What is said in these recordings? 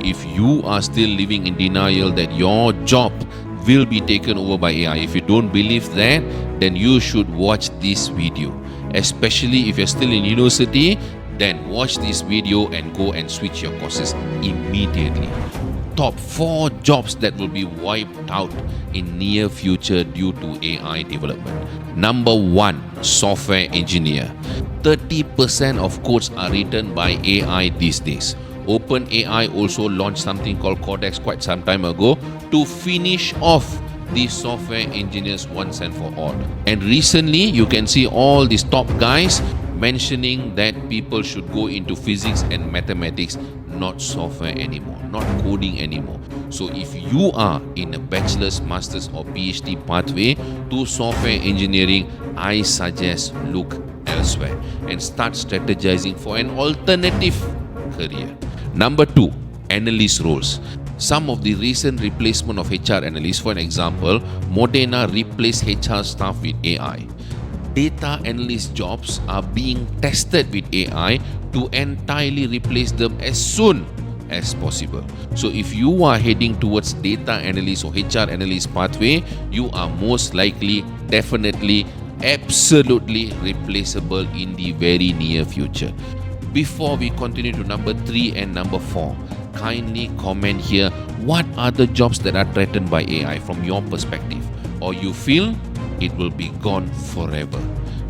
if you are still living in denial that your job will be taken over by AI, if you don't believe that, then you should watch this video. Especially if you're still in university, then watch this video and go and switch your courses immediately. Top 4 jobs that will be wiped out in near future due to AI development. Number 1, software engineer. 30% of codes are written by AI these days. OpenAI also launched something called Codex quite some time ago to finish off these software engineers once and for all. And recently, you can see all these top guys mentioning that people should go into physics and mathematics, not software anymore, not coding anymore. So if you are in a bachelor's, master's or PhD pathway to software engineering, I suggest look elsewhere and start strategizing for an alternative career. Number 2, analyst roles. Some of the recent replacement of HR analysts, for an example, Modena replaced HR staff with AI. Data analyst jobs are being tested with AI to entirely replace them as soon as possible. So if you are heading towards data analyst or HR analyst pathway, you are most likely, definitely, absolutely replaceable in the very near future. Before we continue to number 3 and number 4, kindly comment here what are the jobs that are threatened by AI from your perspective, or you feel it will be gone forever.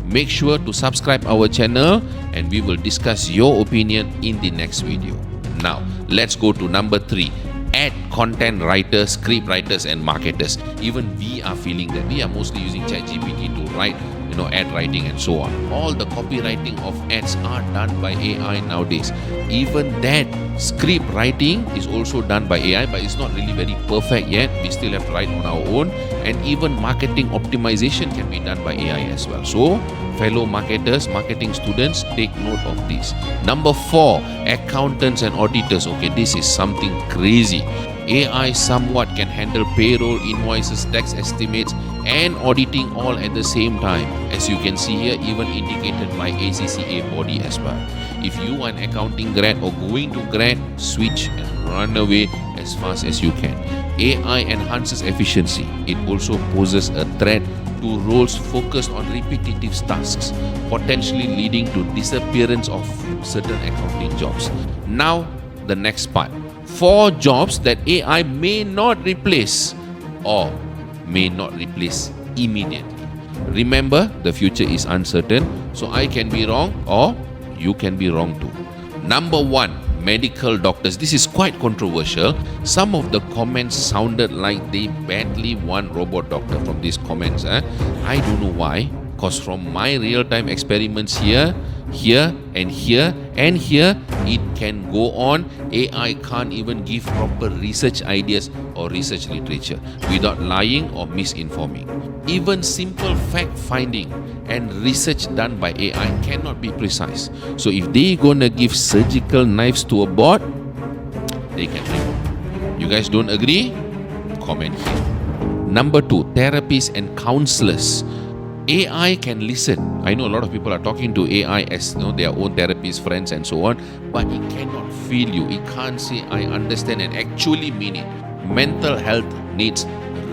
Make sure to subscribe our channel and we will discuss your opinion in the next video. Now, let's go to number 3. Ad content writers, script writers and marketers. Even we are feeling that we are mostly using ChatGPT to write ad writing and so on. All the copywriting of ads are done by AI nowadays. Even that script writing is also done by AI, but it's not really very perfect yet. We still have to write on our own. And even marketing optimization can be done by AI as well. So, fellow marketers, marketing students, take note of this. Number 4, accountants and auditors. Okay, this is something crazy. AI somewhat can handle payroll, invoices, tax estimates and auditing all at the same time. As you can see here, even indicated by ACCA body as well. If you are an accounting grad or going to grad, switch and run away as fast as you can. AI enhances efficiency. It also poses a threat to roles focused on repetitive tasks, potentially leading to disappearance of certain accounting jobs. Now, the next part. 4 jobs that AI may not replace or may not replace immediately. Remember, the future is uncertain, so I can be wrong or you can be wrong too. Number 1, medical doctors. This is quite controversial. Some of the comments sounded like they badly want robot doctor from these comments. I don't know why, because from my real-time experiments here and here, it can go on. AI can't even give proper research ideas or research literature without lying or misinforming. Even simple fact-finding and research done by AI cannot be precise. So if they're gonna give surgical knives to a bot, they can remove. You guys don't agree? Comment here. Number 2, therapists and counselors. AI can listen. I know a lot of people are talking to AI as their own therapists, friends and so on, but it cannot feel you. It can't say I understand and actually mean it. Mental health needs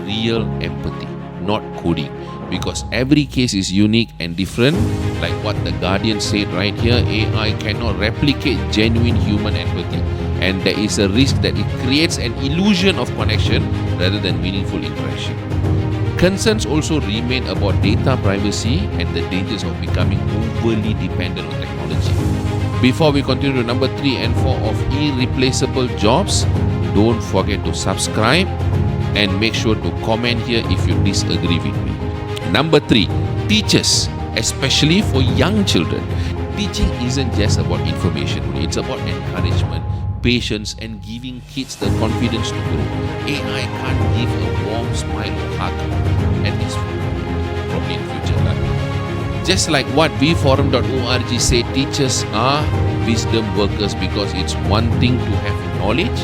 real empathy, not coding, because every case is unique and different. Like what the Guardian said right here, AI cannot replicate genuine human empathy, and there is a risk that it creates an illusion of connection rather than meaningful interaction. Concerns also remain about data privacy and the dangers of becoming overly dependent on technology. Before we continue to number 3 and 4 of irreplaceable jobs, don't forget to subscribe and make sure to comment here if you disagree with me. Number 3, teachers, especially for young children. Teaching isn't just about information, it's about encouragement, patience and giving kids the confidence to grow. AI can't give a warm smile or hug, at least probably in future. Just like what vforum.org say, teachers are wisdom workers, because it's one thing to have knowledge,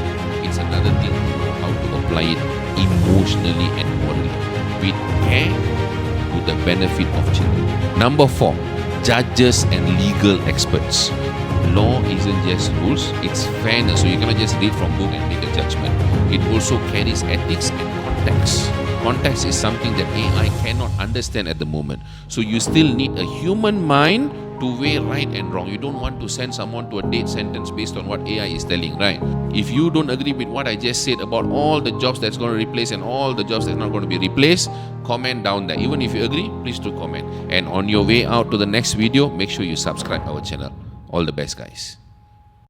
it's another thing to know how to apply it emotionally and morally with care to the benefit of children. Number 4, judges and legal experts. law isn't just rules, it's fairness. So you cannot just read from book and make a judgment. It also carries ethics and context. Context is something that AI cannot understand at the moment. So you still need a human mind to weigh right and wrong. You don't want to send someone to a death sentence based on what AI is telling, right? If you don't agree with what I just said about all the jobs that's going to replace and all the jobs that's not going to be replaced, comment down there. Even if you agree, please do comment. And on your way out to the next video, make sure you subscribe our channel. All the best, guys.